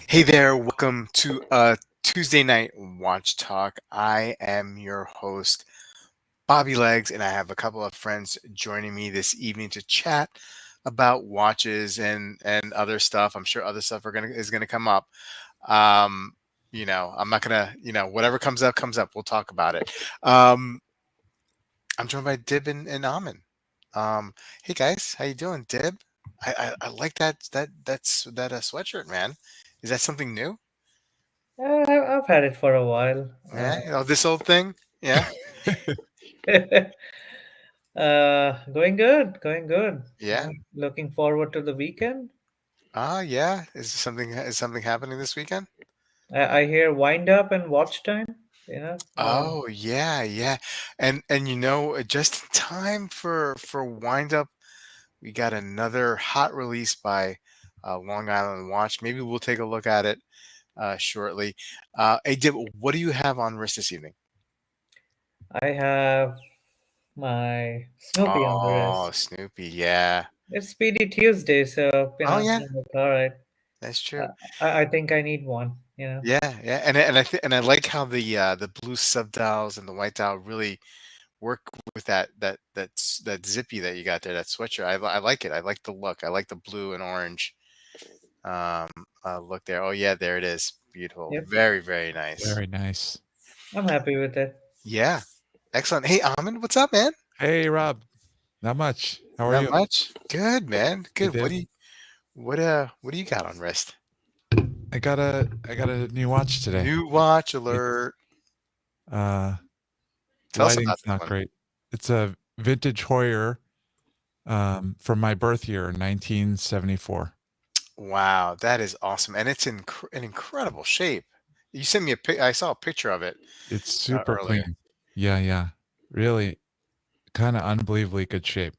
Hey there, welcome to Tuesday Night Watch Talk. I am your host, Bobby Legs, and I have a couple of friends joining me this evening to chat about watches and other stuff. I'm sure other stuff is gonna come up. Um, I'm not gonna, whatever comes up, comes up. We'll talk about it. Um, I'm joined by Dib and Amin. Hey guys, how you doing, Dib? I like that sweatshirt, man. Is that something new? I've had it for a while. Yeah, this old thing. Yeah, Going good, going good. yeah. Looking forward to the weekend. Yeah. Is something happening this weekend? I hear wind up and watch time. You know, Oh, yeah, yeah. And just in time for wind up, we got another hot release by Long Island Watch. Maybe we'll take a look at it shortly. Hey, Dib, what do you have on wrist this evening? I have my Snoopy on the Oh, wrist. Snoopy. Yeah. It's Speedy Tuesday, so Oh, yeah. I'm like, all right. That's Uh, true. I think I need one. Yeah, yeah. And I like how the blue subdials and the white dial really work with that zippy that you got there, that sweatshirt. I like it. I like the look. I like the blue and orange um look there. Oh yeah, there it is. Beautiful. Yep, Very, very nice. Very nice. I'm happy with it. Yeah. Excellent. Hey, Almond, what's up, man? Hey, Rob. Not much. How are Not you? much. Good, man. Hey, Good. Dib. What do you got on wrist? I got a new watch today. New watch It's alert. uh Tell us about lighting's this not one. great. It's a vintage Hoyer from my birth year, 1974. Wow, that is awesome. And it's in an incredible shape. You sent me a pic. I saw a picture of it It's super earlier. clean. Yeah, yeah. Really kind of unbelievably good shape.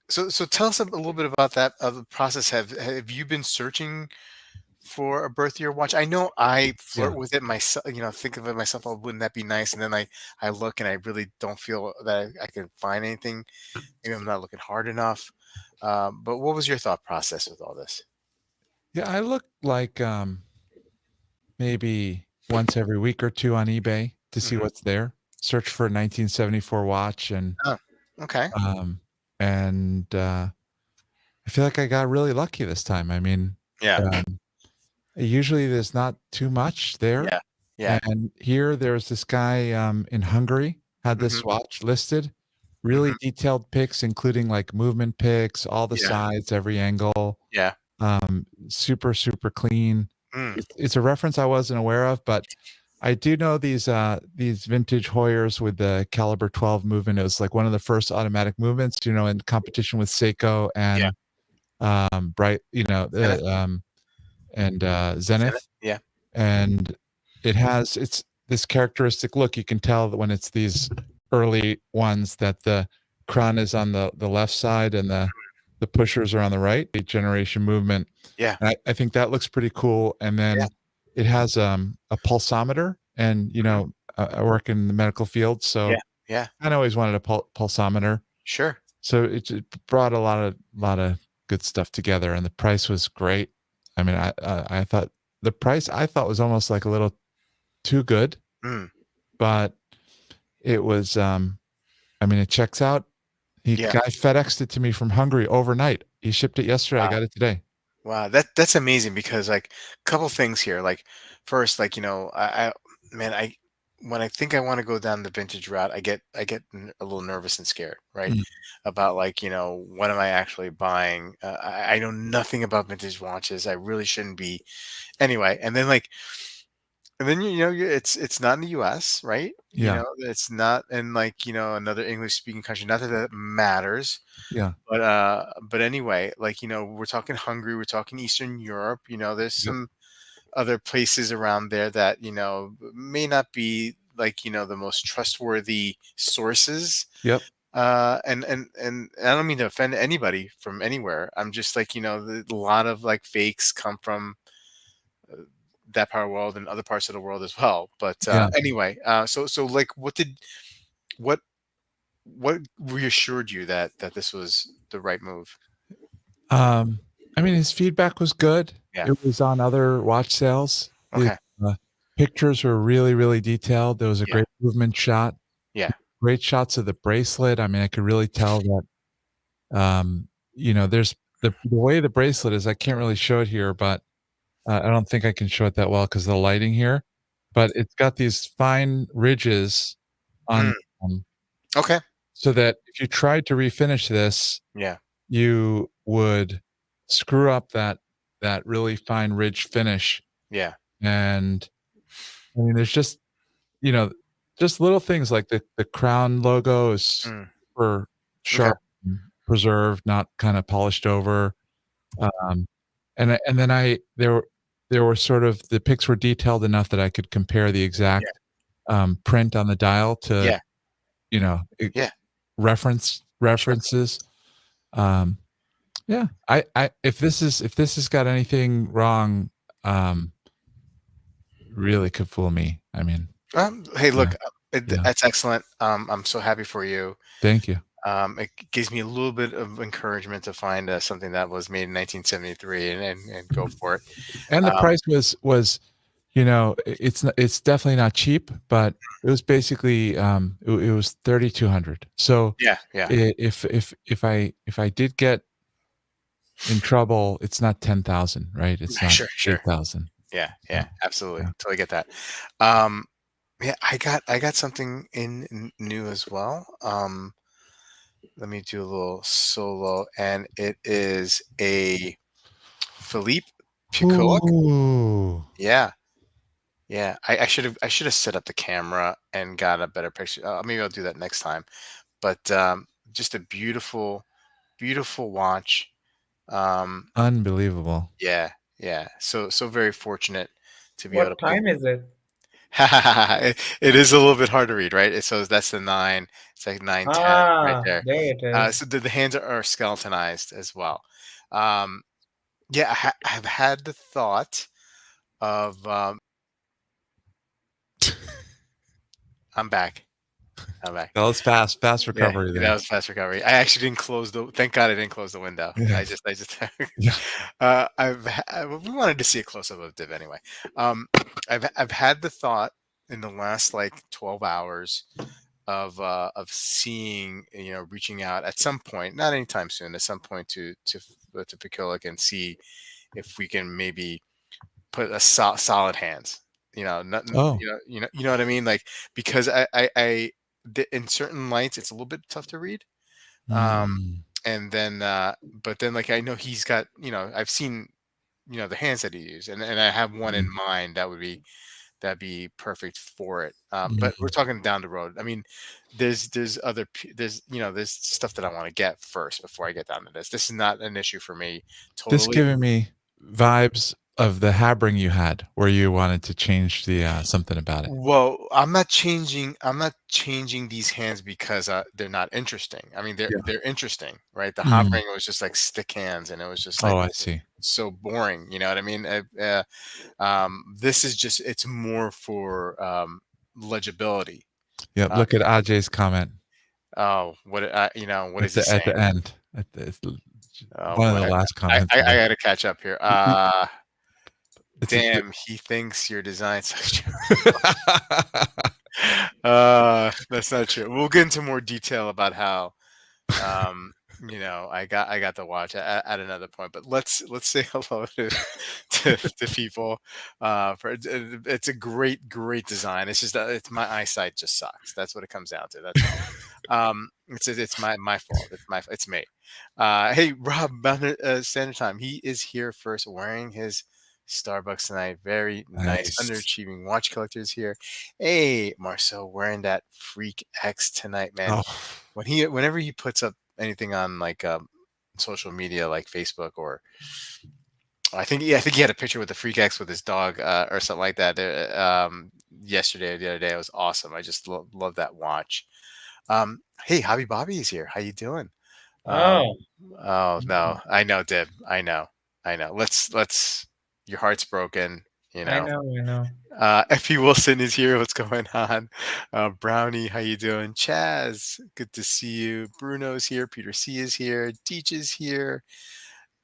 So tell us a little bit about that of the process. Have you been searching for a birth year watch? I know I Yeah. flirt with it myself, think of it myself, oh, wouldn't that be nice? And then I look and I really don't feel that I can find anything. Maybe I'm not looking hard enough. But what was your thought process with all this? Yeah, I look like maybe once every week or two on eBay to see Hmm. what's there. Search for a 1974 watch Oh, okay. um and I feel like I got really lucky this time. I mean, Yeah. um, usually there's not too much there, Yeah. Yeah. and here there's this guy, in Hungary, had Hmm. this watch listed, really Hmm. detailed pics, including, like, movement pics, all the Yeah. sides, every angle, Yeah. super, super clean. Mm. It's a reference I wasn't aware of, but I do know these vintage Hoyers with the caliber 12 movement. It was, like, one of the first automatic movements, in competition with Seiko Yeah. and bright, Zenith. and Zenith. Zenith, Yeah. and it's this characteristic look. You can tell that when it's these early ones that the crown is on the left side and the pushers are on the right, eight generation movement. Yeah. And I think that looks pretty cool. And Yeah. then it has a pulsometer, and Hmm. I work in the medical field, Yeah. so Yeah. I always wanted a pulsometer. Sure. So it brought a lot of good stuff together, and the price was great. I mean, I thought the price I thought was almost like a little too good, Mm. but it was, I mean, it checks out. He Yeah. guy FedExed it to me from Hungary overnight. He shipped it yesterday. I Wow. got it today. Wow, that's amazing because like a couple things here. Like first, like I man, I when I think I want to go down the vintage route, a little nervous and scared, right? Mm, About like what am I actually buying? I know nothing about vintage watches. I really shouldn't be anyway. And then it's not in the U.S., right? yeah, It's not in like another English speaking country. Not that that matters, yeah, but anyway, like, we're talking Hungary, we're talking Eastern Europe, there's yep, some other places around there that, may not be like, the most trustworthy sources. yep, And I don't mean to offend anybody from anywhere. I'm just like, a lot of like fakes come from that part of the world and other parts of the world as well. But yeah. anyway, so like what what reassured you that this was the right move? Um, I mean, his feedback was good. Yeah. It was on other watch sales. His, Okay. uh, pictures were really, really detailed. There was a Yeah. great movement shot, Yeah. great shots of the bracelet. I mean, I could really tell that, there's the way the bracelet is, I can't really show it here, but, I don't think I can show it that well because of the lighting here, but it's got these fine ridges on, Mm. um, Okay. so that if you tried to refinish this, Yeah. you would screw up that really fine ridge finish, Yeah. and, I mean, there's just, you know, just little things like the crown logo is Mm. super Okay. sharp and preserved, not kinda polished over, um, and then there were sort of the pics were detailed enough that I could compare the Yeah. exact, print on the dial to, Yeah. you know, Yeah. Sure. references, um yeah, I if this has got anything wrong, um, really could fool me. I mean, Hey, yeah, look, yeah. that's excellent. I'm so happy for you. Thank you. It gives me a little bit of encouragement to find something that was made in 1973 and go for it. And the Um, price was, it's definitely not cheap, but it was basically, it was 3,200. So, yeah. Yeah. if I did get in trouble, it's not 10,000, right? It's not Sure. Sure. 8,000. Yeah. So, Yeah. Absolutely. yeah. Totally get that. Um, yeah. I got something new as well. Let me do a little solo, and it is a Philippe Picoult. Ooh, Yeah. Yeah, I should have set up the camera and got a better picture. Maybe I'll do that next time. But just a beautiful, beautiful watch. Um, unbelievable. yeah, yeah. So very fortunate to be able to What pick. time is it? It is a little bit hard to read, right? So that's the nine. It's like 9:10 right Ah, there. there it is. So the hands are skeletonized as well. Um, yeah, I've had the thought of. I'm back. I'm back. That was fast Yeah, recovery that there. was fast recovery. I actually didn't close the thank God I didn't close the window. Yes. I just Yeah. we wanted to see a close up of Div anyway. Um, I've had the thought in the last like 12 hours of seeing, reaching out at some point, not anytime soon, at some point to Pikulik and see if we can maybe put a solid hands. Nothing. Oh. You know what I mean. Like because in certain lights it's a little bit tough to read. Um, Mm, and then, but then like I know he's got. I've seen the hands that he used, and I have one in mm, mind that'd be perfect for it. But we're mm. talking down the road. I mean, there's other there's stuff that I want to get first before I get down to this. This is not an issue for me This totally. giving me vibes of the Habring you had where you wanted to change the, something about it. Well, I'm not changing these hands because they're not interesting. I mean, they're Yeah. they're interesting, right? The Mm. hovering was just like stick hands, and it was just Oh, like I see. so boring. You know what I mean? This is just it's more for legibility. Yep, Uh, look at Ajay's comment oh, what is he at the saying? end. It's Oh one of boy, the last I, comments I, I there. got to catch up here. It's a Damn, he thinks your design sucks. di That's not true. We'll get into more detail about how um I got the watch at another point, but let's say hello to people. It's a great design. It's just that it's my eyesight just sucks. That's what it comes down to. That's all. It's my fault. It's me. Hey, Rob, Mountain Standard Time. He is here first, wearing his Starbucks tonight. Very nice. Nice. Underachieving watch collectors here. Hey, Marcel, wearing that Freak X tonight, man. Oh, Whenever he puts up anything on like social media like Facebook, or I think he had a picture with the Freak X with his dog or something like that there, yesterday or the other day. It was awesome. I just love that watch. Hey, Hobby Bobby is here. How you doing? Um, Oh, oh no, I know, Dib. I know. Let's. Your heart's broken. You I know. know, I know. Effie Wilson is here. What's going on? Brownie, how you doing? Chaz, good to see you. Bruno's here. Peter C is here. Deech is here.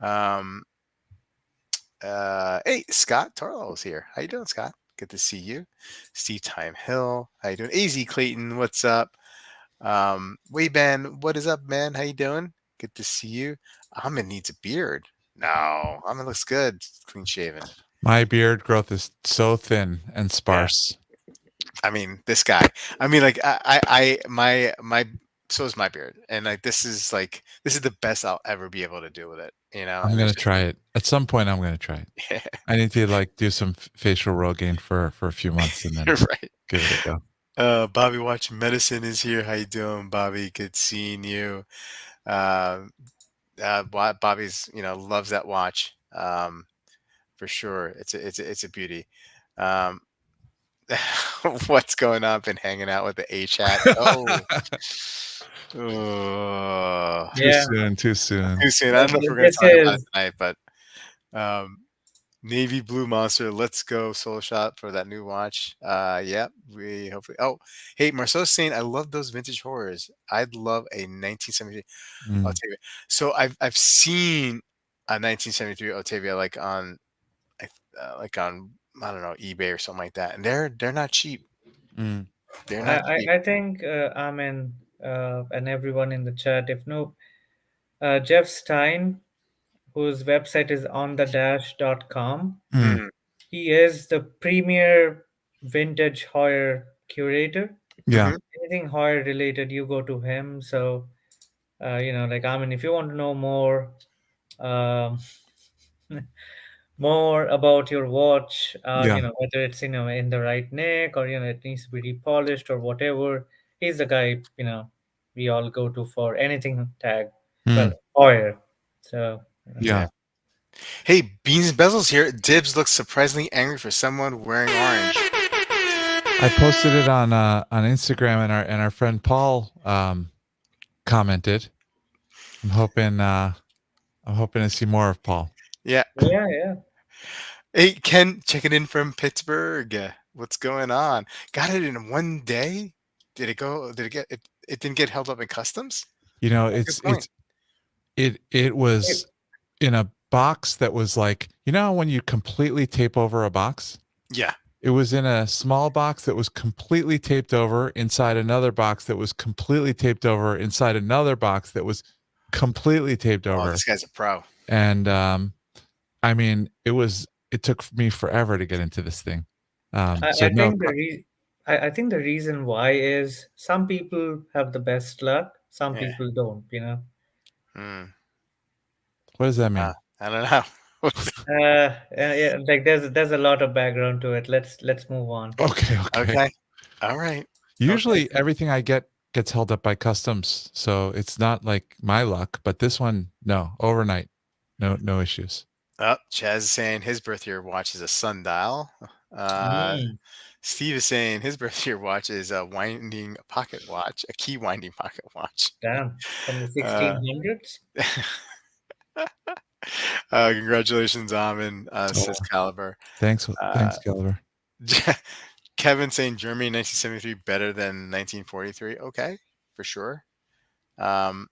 Um, Hey, Scott Torlo's here. How you doing, Scott? Good to see you. Steve Time Hill. How you doing? AZ Clayton, what's up? Way Ben, what is up, man? How you doing? Good to see you. Amin needs a beard. No, Amin looks good, clean shaven. My beard growth is so thin and Yeah. sparse. I mean, this guy. I mean, like, my. So is my beard, and like, this is the best I'll ever be able to do with it. You know, I'm it's gonna just, try it. At some point, I'm gonna try it. I need to like do some facial Rogaine for a few months and then you're right. give it a go. Bobby Watch Medicine is here. How you doing, Bobby? Good seeing you. Um, Bobby's, loves that watch. For sure. It's a beauty. Um, what's going on? Been hanging out with the H hat. Oh, oh, Too Yeah, soon. Too soon. too soon. I don't know if we're going to this talk about it is tonight, but um, Navy Blue Monster. Let's go solo shot for that new watch. Yeah, we hopefully. Oh, hey, Marcel's saying I love those vintage horrors. I'd love a 1973 Mm, Octavia. So I've seen a 1973 Octavia I- like on I don't know eBay or something like that, and they're not cheap. mm. They're I not I, cheap. I think Amin and everyone in the chat, if no, Jeff Stein, whose website is onthedash.com. Mm. Mm, He is the premier vintage horror curator. Yeah. hmm Anything horror related, you go to him. So, like I mean, if you want to know more, um, more about your watch, Yeah. whether it's in the right neck or it needs to be repolished or whatever, he's the guy we all go to for anything tag. Well, Mm. horror. So, Yeah. Yeah. Hey, Beans and Bezels here. Dibs looks surprisingly angry for someone wearing orange. I posted it on Instagram and our friend Paul commented. I'm hoping I'm hoping to see more of Paul. Yeah. yeah, yeah. Hey, Ken, checking in from Pittsburgh. What's going on? Got it in one day? Did it go? Did it get it? It didn't get held up in customs? You know, Oh, good point. it It- was in a box that was like, when you completely tape over a box? Yeah. It was in a small box that was completely taped over inside another box that was completely taped over inside another box that was completely taped Oh, over. this guy's a pro. And I mean, it took me forever to get into this thing. I, So I no, think I think the reason why is some people have the best luck, some Yeah. people don't. Hmm. what does that mean? I don't know. Yeah, like there's a lot of background to it. Let's move on. Okay, okay. Okay. All right. Okay. Usually everything I get gets held up by customs, so it's not like my luck, but this one, no, overnight. No issues. Oh, Chaz is saying his birth year watch is a sundial. Uh, Mm, Steve is saying his birth year watch is a winding pocket watch, a key winding pocket watch. damn, from the Uh, 1600s. congratulations, Amin, says Oh, Caliber. thanks, Uh, Gallagher. Kevin saying Germany 1973 better than 1943. Okay, for sure. Um,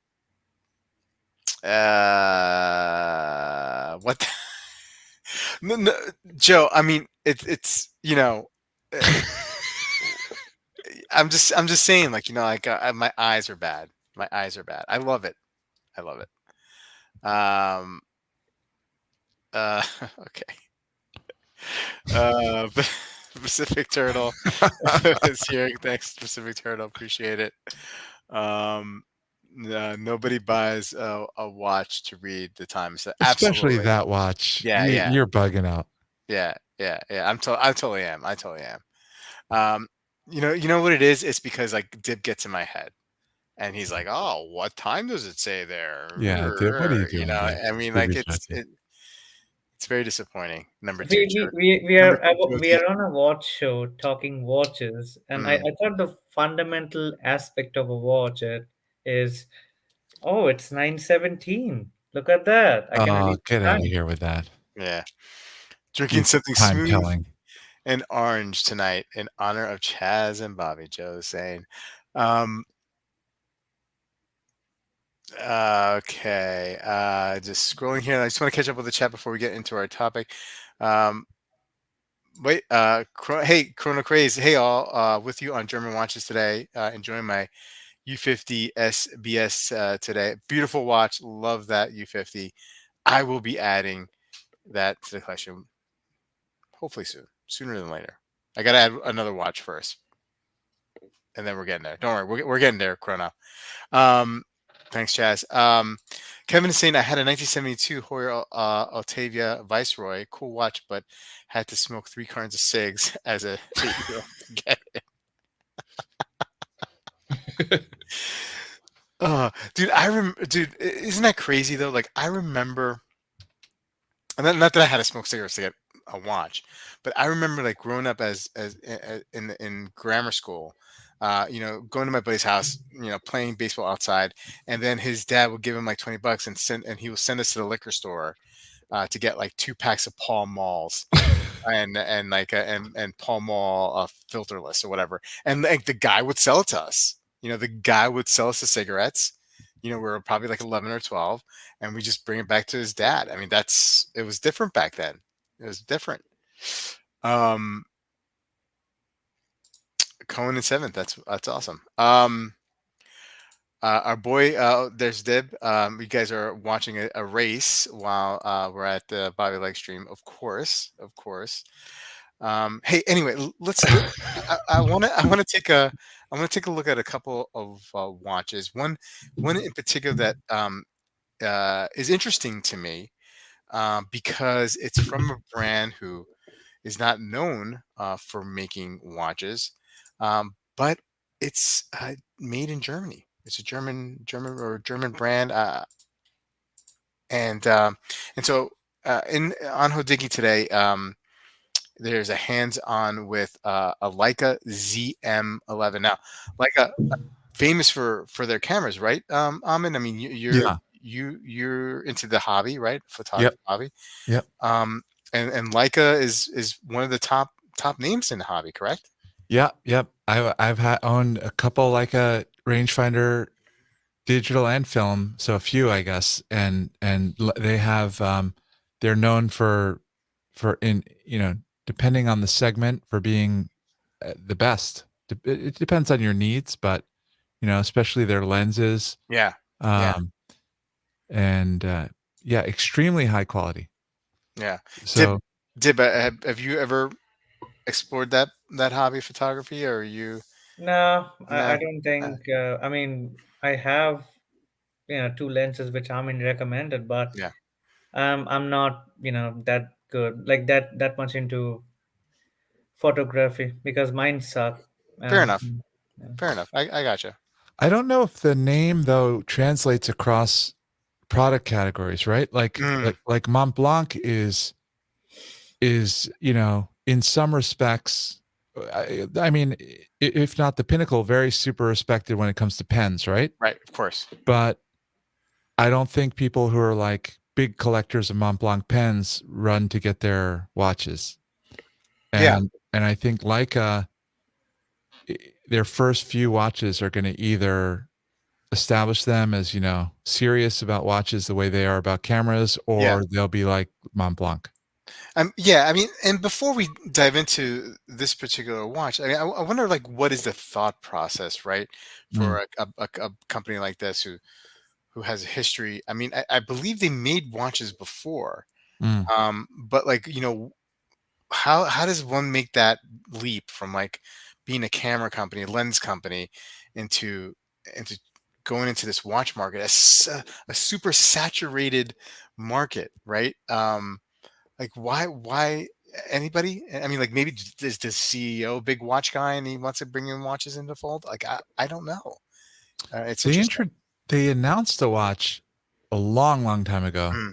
what? No, no, Joe, I mean, it's uh, I'm just saying, like like my eyes are bad. My eyes are bad. I love it. I love it. Um. Okay. Uh. Pacific Turtle is here. Thanks, Pacific Turtle. Appreciate it. Um. Nobody buys a watch to read the time. So Especially absolutely. that watch. Yeah. You Yeah. you're bugging out. Yeah. Yeah. Yeah. I totally am. I totally am. Um, you know what it is? It's because like Dib gets in my head, and he's like, "Oh, what time does it say Yeah, Dib, what are you there?" doing, dude? I mean, Dib like is joking. it's very disappointing. Number We two, we, Joe. we, we Number are two, we Josie. are on a watch show talking watches, and I, Mm, I thought the fundamental aspect of a watch is, oh, it's 9:17. Look at that. I can Oh, read get the out of time. here with that. yeah, drinking Beautiful something time smooth telling. and orange tonight in honor of Chaz and Bobby. Joe is saying, um, Okay. Just scrolling here. I just want to catch up with the chat before we get into our topic. Um, wait. Hey, Chrono Craze. Hey, all. With you on German watches today. Enjoying my U50 SBS today. Beautiful watch. Love that U50. I will be adding that to the collection hopefully soon, sooner than later. I gotta add another watch first, and then we're getting there. Don't worry, we're getting there, Chrono. Um, thanks, Chaz. Kevin is saying I had a 1972 Hoyer Altavia Viceroy, cool watch, but had to smoke 3 cartons of cigs as a 8-year-old to get it. Dude, dude, isn't that crazy though? Like I remember, and not that I had to smoke cigarettes to get a watch, but I remember like growing up in grammar school, going to my buddy's house, playing baseball outside, and then his dad would give him like $20 and he would send us to the liquor store to get like 2 packs of Pall Malls and Pall Mall filterless or whatever, and like the guy would sell it to us. The guy would sell us the cigarettes. We were probably like 11 or 12, and we just bring it back to his dad. I mean, it was different back then. It was different. Um, Cohen and seventh. That's awesome. Our boy, there's Dib. You guys are watching a race while we're at the Bobby Leg stream, of course, of course. Hey, anyway, I want to take a look at a couple of watches. One in particular that is interesting to me because it's from a brand who is not known for making watches, but it's made in Germany. It's a German brand, and so in on Hodigi today, there's a hands-on with a Leica ZM11. Now, Leica famous for their cameras, right? Amin, I mean, Yeah. you're into the hobby, right? Yep. Photography hobby. Yep. Um, and Leica is one of the top names in the hobby, correct? Yeah. Yep. I've owned a couple like a rangefinder, digital and film, so a few, I guess, and they have they're known for in depending on the segment for being the best. It depends on your needs, but especially their lenses, Yeah, yeah, um, and yeah, extremely high quality. yeah. Dib, So have you ever explored that hobby of photography, or are you? No, I Nah, don't nah, think. I mean, I have two lenses which Amin recommended, but yeah, I'm not that good like that much into photography because mine suck. fair And enough. yeah. Fair enough. I gotcha. I don't know if the name though translates across product categories, right? Like Mm, Mont Blanc is in some respects, I mean, if not the pinnacle, very super respected when it comes to pens, right? right, of course. But I don't think people who are like big collectors of Mont Blanc pens run to get their watches. Yeah, And I think Leica, their first few watches are going to either establish them as, serious about watches the way they are about cameras, yeah. or they'll be like Mont Blanc. Yeah, I mean, and before we dive into this particular watch, I mean, I wonder, like, what is the thought process, right, Mm, for a company like this who has a history. I mean, I believe they made watches before, mm. but like, how does one make that leap from like being a camera company, a lens company, into into going into this watch market, a super saturated market, right? Like why anybody? I mean, like maybe is the CEO a big watch guy and he wants to bring in watches into fold? Like I don't know. It's They interesting. intro they announced the watch a long, long time ago. Mm,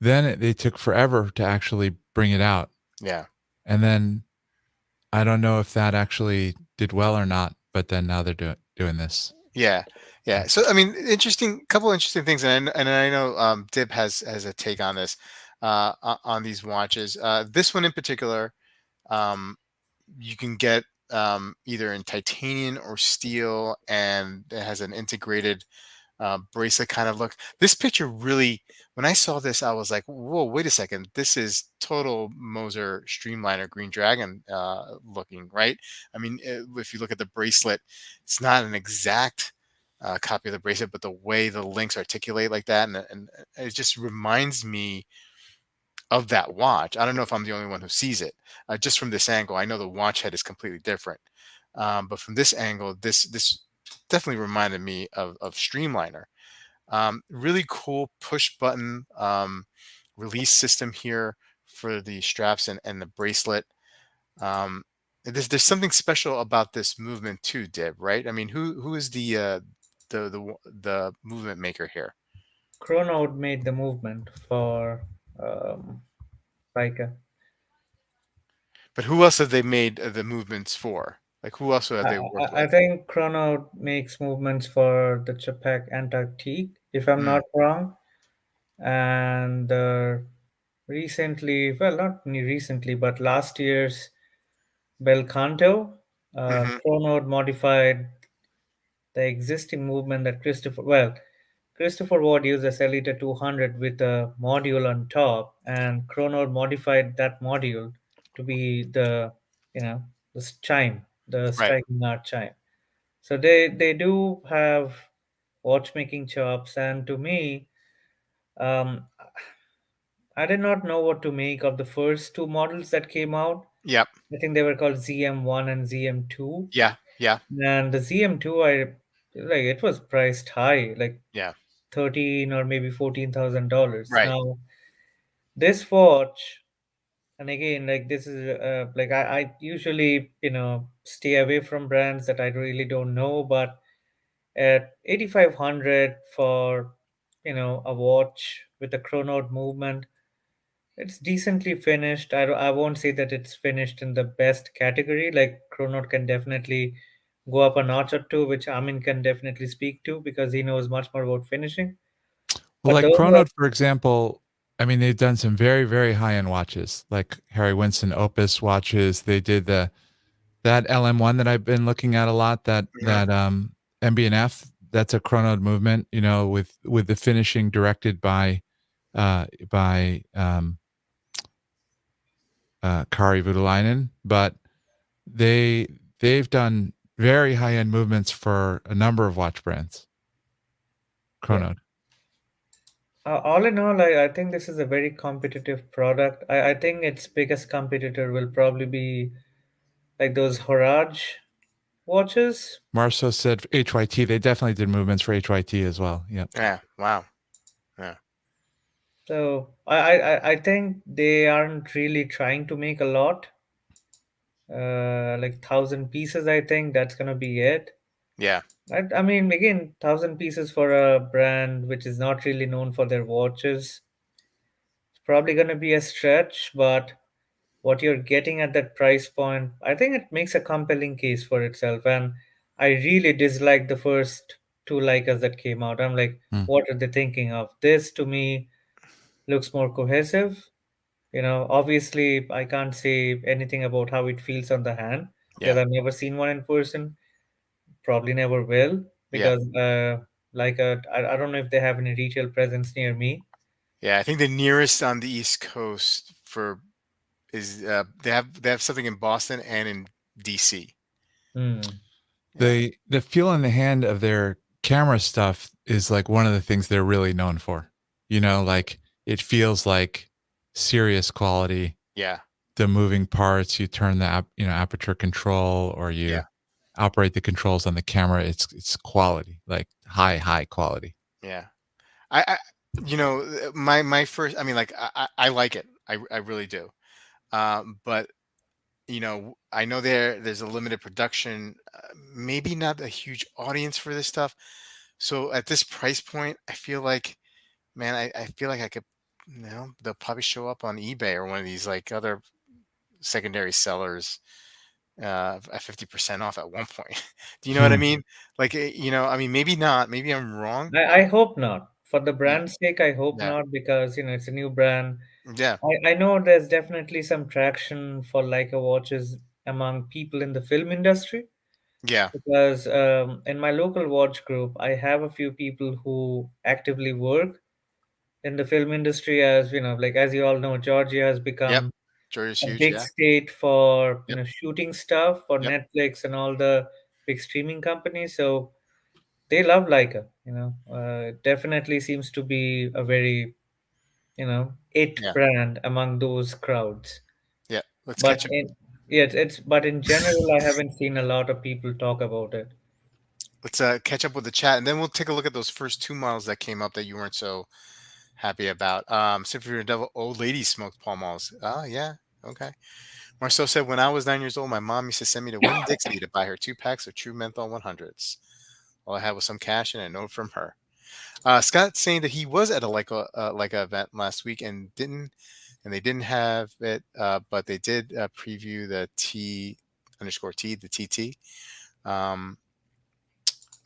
Then they took forever to actually bring it out, yeah. and then I don't know if that actually did well or not, but then now they're doing this. Yeah, yeah. So I mean, couple interesting things, and I know Dib has a take on this, on these watches. This one in particular, um, you can get either in titanium or steel, and it has an integrated bracelet kind of look. This picture really, when I saw this, I was like, whoa, wait a second. This is total Moser Streamliner Green Dragon looking, right? I mean, if you look at the bracelet, it's not an exact copy of the bracelet, but the way the links articulate like that, and it just reminds me of that watch. I don't know if I'm the only one who sees it. Just from this angle, I know the watch head is completely different, but from this angle, this definitely reminded me of Streamliner. Really cool push button release system here for the straps and the bracelet. Um, there's something special about this movement too, Dib. Right? I mean, who is the movement maker here? Chronoid made the movement for um, Pika. But who else have they made the movements for? Like who else have I, they worked I with? think Chronoid makes movements for the Chapac Antarctique, if I'm Mm, not wrong. And recently, well, not recently, but last year's Belcanto, hmm Chronoid modified the existing movement that Christopher Ward used a Celita 200 with a module on top, and Chronoid modified that module to be you know, the chime, the Right. striking art chime. So they do have watchmaking chops, and to me, um, I did not know what to make of the first two models that came out. Yep. I think they were called ZM1 and ZM2. Yeah. Yeah. And the ZM2, I like it was priced high, like Yeah. 13 or maybe $14,000. Right. Now this watch, and again, like this is like I usually stay away from brands that I really don't know, but at 8,500 for a watch with a chronoed movement, it's decently finished. I won't say that it's finished in the best category. Like chronoed can definitely go up a notch or two, which Amin can definitely speak to because he knows much more about finishing. Well, But like those are Chronoed, for example, I mean, they've done some very, very high-end watches, like Harry Winston Opus watches. They did that LM1 that I've been looking at a lot, hmm that MB&F, that's a Chronoed movement, with the finishing directed by Kari Voutilainen, but they they've done very high-end movements for a number of watch brands, yeah. Chronoed. All in all, I think this is a very competitive product. I think its biggest competitor will probably be like those Horage watches. Marceau said HYT, they definitely did movements for HYT as well, yep. Yeah. Wow. Yeah. So I think they aren't really trying to make a lot. Like 1,000 pieces, I think that's gonna be it. Yeah. I mean, again, 1,000 pieces for a brand which is not really known for their watches. It's probably gonna be a stretch, but what you're getting at that price point, I think it makes a compelling case for itself. And I really dislike the first two Leicas that came out. I'm like, Mm. what are they thinking of? This to me looks more cohesive. Obviously, I can't say anything about how it feels on the hand because Yeah. I've never seen one in person. Probably never will Yeah. because, I don't know if they have any retail presence near me. Yeah. I think the nearest on the East Coast for is they have something in Boston and in DC. Hmm. Yeah. The feel in the hand of their camera stuff is, like, one of the things they're really known for. Like, it feels like serious quality. Yeah. The moving parts, you turn the aperture control, or Yeah. you operate the controls on the camera, it's quality, like, high quality. Yeah. I my first. I mean, like I like it. I really do. But I know there's a limited production, maybe not a huge audience for this stuff. So at this price point, I feel like, man, I feel like I could, they'll probably show up on eBay or one of these like other secondary sellers at 50% off at one point. Do you know what I Hmm. mean? Like, I mean, maybe not. Maybe I'm wrong. I hope not. For the Yeah. brand's sake, I hope Yeah. not because it's a new brand. Yeah. I know there's definitely some traction for Leica watches among people in the film industry. Yeah. because in my local watch group, I have a few people who actively work in the film industry. As you know, like as you all know, Georgia has Yep. become Georgia's a huge. big Yeah. state for Yep. shooting stuff for Yep. Netflix and all the big streaming companies. So they love Leica. It definitely seems to be a very it Yeah. brand among those crowds. Yeah. Let's But catch up. in yeah, it's but in general, I haven't seen a lot of people talk about it. Let's catch up with the chat, and then we'll take a look at those first two models that came up that you weren't so happy about. Symphony of the Devil, old lady smoked Pall Malls. Oh yeah. Okay. Marcel said, when I was 9 years old, my mom used to send me to Winn Dixie to buy her 2 packs of True Menthol 100s. All I had was some cash and a note from her. Scott saying that he was at a Leica event last week and they didn't have it, but they did preview the T underscore T, the TT. Um,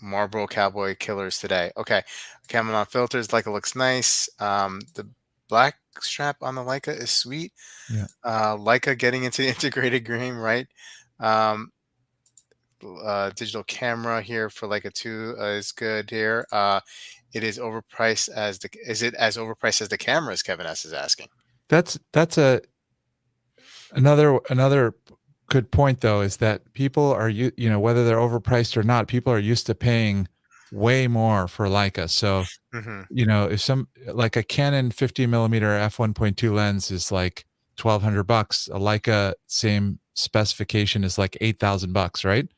Marlboro Cowboy Killers today. Okay. Camelot filters. Leica looks nice. The black strap on the Leica is sweet. Yeah. Leica getting into the integrated game, right? Um, Digital camera here for Leica 2 is good here. It is overpriced as the is it as overpriced as the cameras? Kevin S is asking. That's a another good point though is that people are whether they're overpriced or not, people are used to paying way more for Leica. So Hmm. if some like a Canon 50 millimeter f1.2 lens is like $1,200, a Leica same specification is like $8,000, right?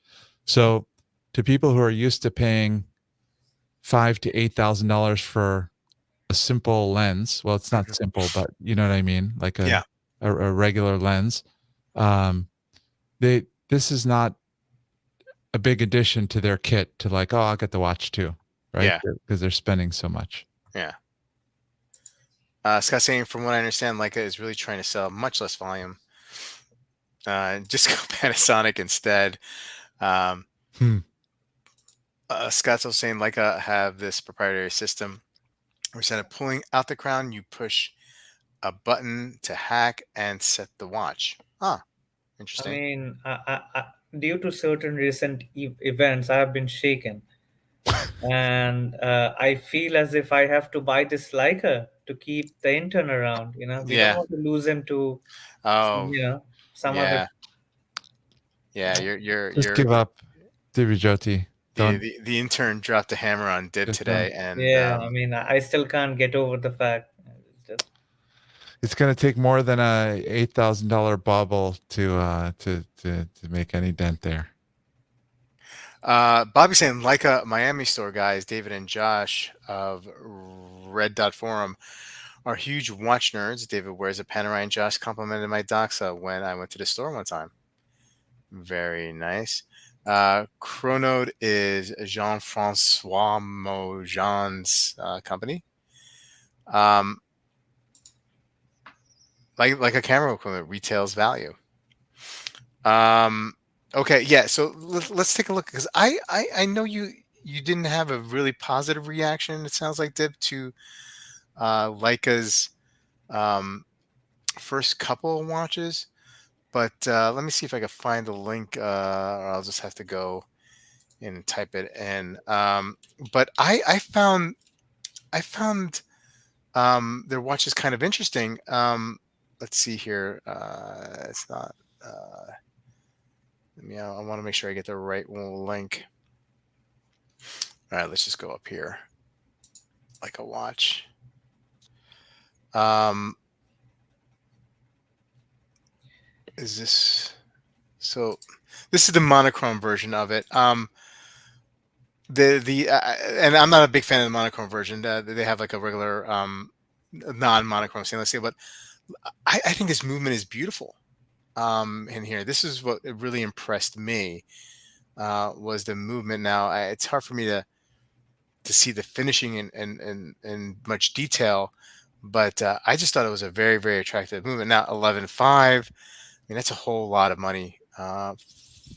So to people who are used to paying $5,000 to $8,000 for a simple lens, well, it's not Hmm. simple, but you know what I mean, like Yeah, a regular lens. Um, this is not a big addition to their kit to like, oh, I'll get the watch too, right? yeah, Because they're spending so much. yeah. Scott saying, from what I understand, Leica is really trying to sell much less volume. Just go Panasonic instead. Um, Hmm. Scott's also saying Leica have this proprietary system where instead of pulling out the crown, you push a button to hack and set the watch. Ah, I interesting. mean, due to certain recent events, I have been shaken, and I feel as if I have to buy this Leica to keep the intern around. We don't Yeah. want to lose him to Oh, some other. yeah. Yeah, Just give up, Divijoti. Don't. the intern dropped the hammer on Dib Just don't. today, and Yeah, I mean, I still can't get over the fact. It's just It's going to take more than a $8,000 bauble to make any dent there. Bobby saying like a Miami store guys, David and Josh of Red Dot Forum are huge watch nerds. David wears a Panerai and Josh complimented my Doxa when I went to the store one time. Very nice. Chronode is Jean-Francois Mojan's company. Um, like a camera equipment retails value. Okay, yeah. So let's take a look because I know you didn't have a really positive reaction. It sounds like Dib to Leica's um, first couple of watches, but let me see if I can find the link, or I'll just have to go and type it in. But I found their watches kind of interesting. Let's see here. It's not. I want to make sure I get the right link. All right, let's just go up here. Like a watch. Um, is this so? This is the monochrome version of it. The and I'm not a big fan of the monochrome version. They have like a regular non-monochrome stainless steel, but I think this movement is beautiful. In here, this is what really impressed me. Was the movement. Now it's hard for me to see the finishing in much detail, but I just thought it was a very, very attractive movement. Now 11.5, I mean that's a whole lot of money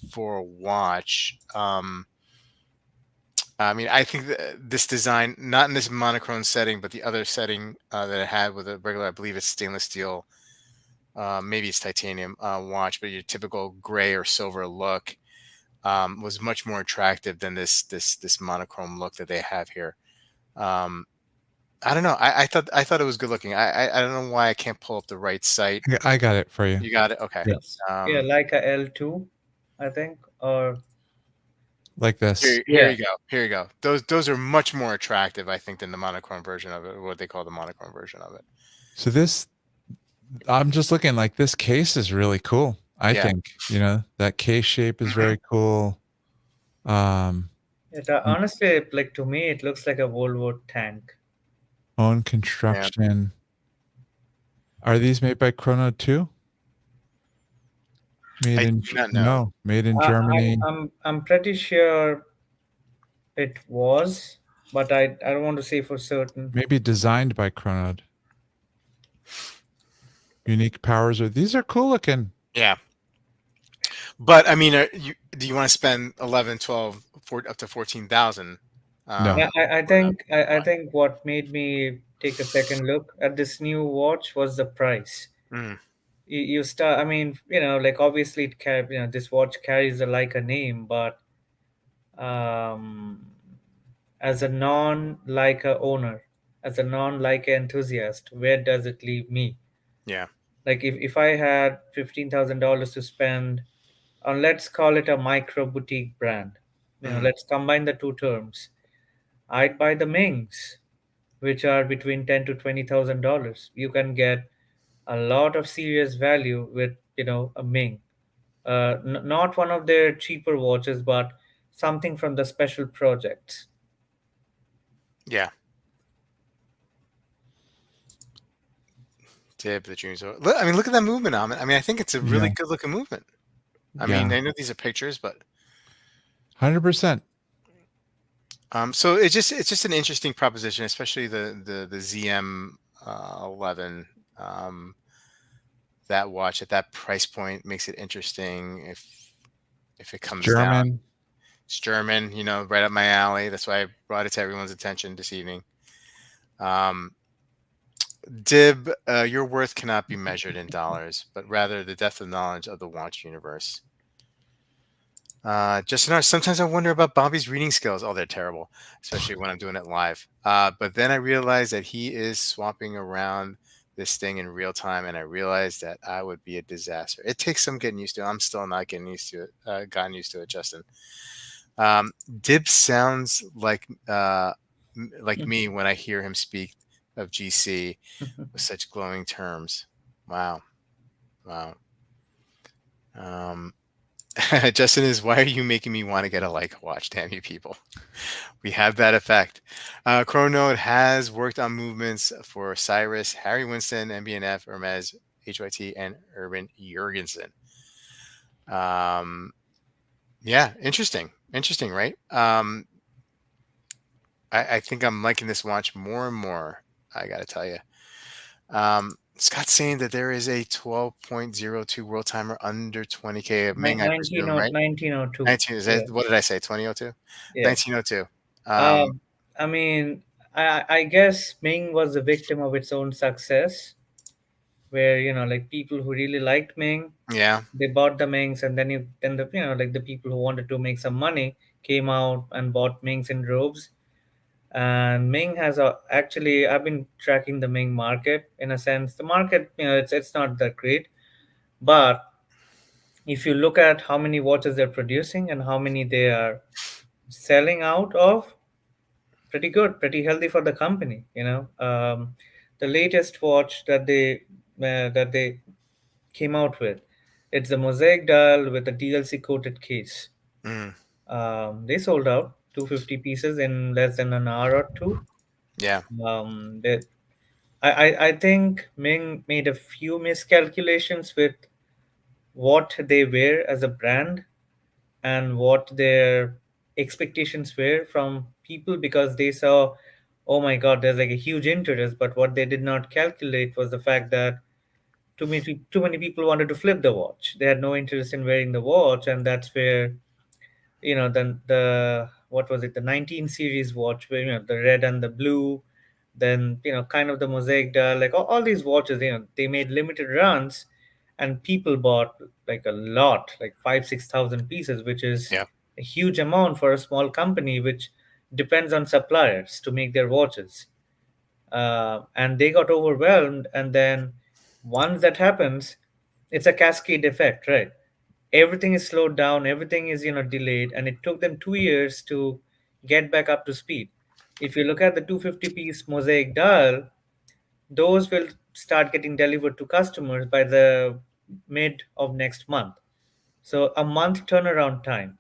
for a watch. I mean, I think this design, not in this monochrome setting, but the other setting that it had with a regular, I believe it's stainless steel, maybe it's titanium watch, but your typical gray or silver look. was much more attractive than this monochrome look that they have here. Um, I don't know. I thought it was good looking. I don't know why I can't pull up the right site. I got it for you. You got it. Okay. Yes. Yeah, Um, like a L2, I think, or Like this. here yeah. you go. Here you go. Those are much more attractive, I think, than the monochrome version of it, or what they call the monochrome version of it. So this, I'm just looking like this case is really cool. I Yeah. think, that case shape is Hmm. very cool. Um, Honestly, like to me, it looks like a Volvo tank. own Yeah. construction. Are these made by Chrono too? Made I in, do not know. no, made in I, Germany. I'm pretty sure it was, but I don't want to say for certain. Maybe designed by Chrono. Unique powers are, these are cool looking. Yeah. But I mean, do you want to spend 11, 12, up to 14,000? No. I For them? think I think what made me take a second look at this new watch was the price. Mm, You start, I mean, like obviously this watch carries a Leica name, but um, as a non-Leica owner, as a non-Leica enthusiast, where does it leave me? yeah. Like if I had $15,000 to spend on, let's call it a micro boutique brand, Mm, let's combine the two terms. I'd buy the Mings, which are between $10 to $20,000. You can get a lot of serious value with a Ming. Not one of their cheaper watches, but something from the special projects. yeah. Tip the dreams. I mean, look at that movement on it. I mean, I think it's a really Yeah. good looking movement. I mean, Yeah. I know these are pictures, but 100%. so it's just an interesting proposition, especially the ZM 11. Um, that watch at that price point makes it interesting if it It's comes down. German. It's German, right up my alley. That's why I brought it to everyone's attention this evening. Um, Dib, your worth cannot be measured in dollars, but rather the depth of knowledge of the watch universe. Just sometimes I wonder about Bobby's reading skills. Oh, they're terrible, especially when I'm doing it live. But then I realized that he is swapping around this thing in real time, and I realized that I would be a disaster. It takes some getting used to. I'm still not getting used to it. Gotten used to it, Justin. Dib sounds like me when I hear him speak of GC with such glowing terms. Wow, wow. Um, Justin is, why are you making me want to get a Leica watch? Damn you people. We have that effect. Chronode has worked on movements for Cyrus, Harry Winston, MBNF, Hermes, HYT, and Urban Jurgensen. Yeah, interesting. Interesting, right? I think I'm liking this watch more and more. I got to tell you. Scott's saying that there is a 12.02 world timer under 20K of Ming, I presume, right? 1902. 19, is Yeah, that, what did I say? 2002? yeah. 1902. Um, I mean, I guess Ming was a victim of its own success, where like people who really liked Ming, Yeah, they bought the Mings, and then the like the people who wanted to make some money came out and bought Mings in droves. And Ming has actually, I've been tracking the Ming market. In a sense, the market, it's not that great, but if you look at how many watches they're producing and how many they are selling out of, pretty good, pretty healthy for the company. The latest watch that they came out with, it's a mosaic dial with a DLC coated case. mm, They sold out 250 pieces in less than an hour or two. yeah, They, I think Ming made a few miscalculations with what they were as a brand and what their expectations were from people, because they saw, oh my god, there's like a huge interest, but what they did not calculate was the fact that too many people wanted to flip the watch. They had no interest in wearing the watch, and that's where the what was it, the 19 series watch, where the red and the blue, then kind of the mosaic dial, like all these watches, they made limited runs, and people bought like a lot, like 5 6,000 pieces, which is yeah. a huge amount for a small company which depends on suppliers to make their watches. And they got overwhelmed. And then once that happens, it's a cascade effect, right? Everything is slowed down, everything is delayed, and it took them 2 years to get back up to speed. If you look at the 250-piece mosaic dial, those will start getting delivered to customers by the mid of next month. So a month turnaround time.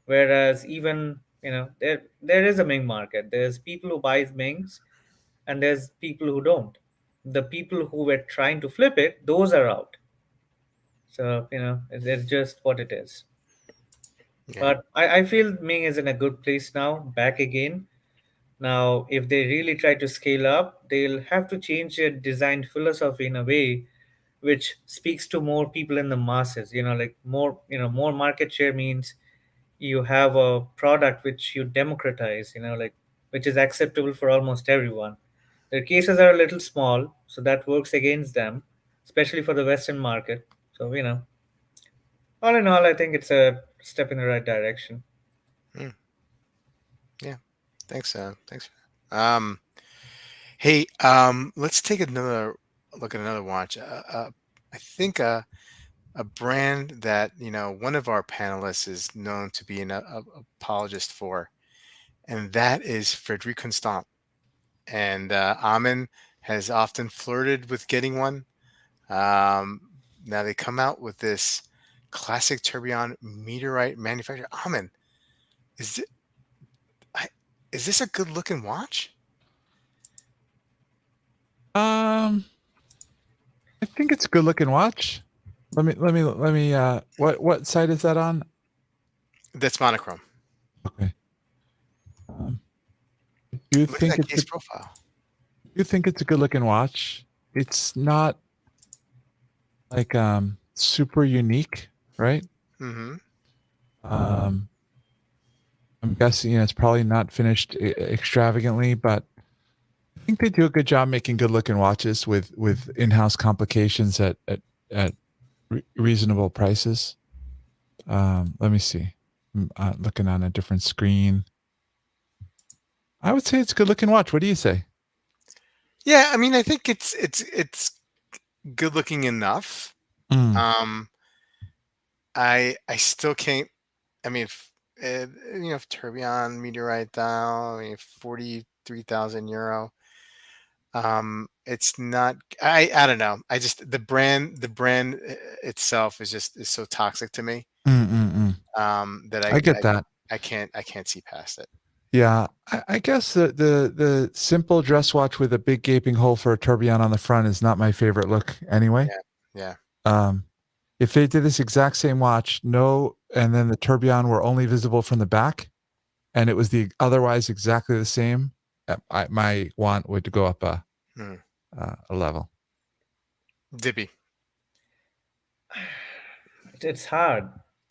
Whereas even there is a Ming market. There's people who buys Mings, and there's people who don't. The people who were trying to flip it, those are out. So it's just what it is. Yeah. But I feel Ming is in a good place now, back again. Now, if they really try to scale up, they'll have to change their design philosophy in a way which speaks to more people in the masses. Like more market share means you have a product which you democratize, like which is acceptable for almost everyone. Their cases are a little small, so that works against them, especially for the Western market. So, all in all, I think it's a step in the right direction. Mm, yeah. Thanks. Thanks. Um, hey, let's take another look at another watch. I think a brand that one of our panelists is known to be an apologist for, and that is Frederic Constant. And Amin has often flirted with getting one. Um, Now they come out with this classic tourbillon meteorite manufacturer. Amin, is it, I, is this a good looking watch? Um, I think it's a good looking watch. Let me. What site is that on? That's monochrome. Okay. Um, do you Look at think that it's a, case profile. you think it's a good looking watch? It's not like super unique, right? Hmm. Um, I'm guessing it's probably not finished extravagantly, but I think they do a good job making good looking watches with in-house complications at reasonable prices. Let me see. I'm looking on a different screen. I would say it's a good looking watch. What do you say? Yeah, I mean, I think it's good looking enough. Mm, Um, I still can't. I mean, tourbillon meteorite dial. I mean, 43,000 euro. It's not. I don't know. I just the brand itself is so toxic to me. mm, mm, mm. That I get that. I can't see past it. Yeah, I guess the simple dress watch with a big gaping hole for a tourbillon on the front is not my favorite look anyway. Yeah, yeah, Um, if they did this exact same watch, no, and then the tourbillon were only visible from the back, and it was the otherwise exactly the same, my want would go up mm. a level. Dippy. It's hard.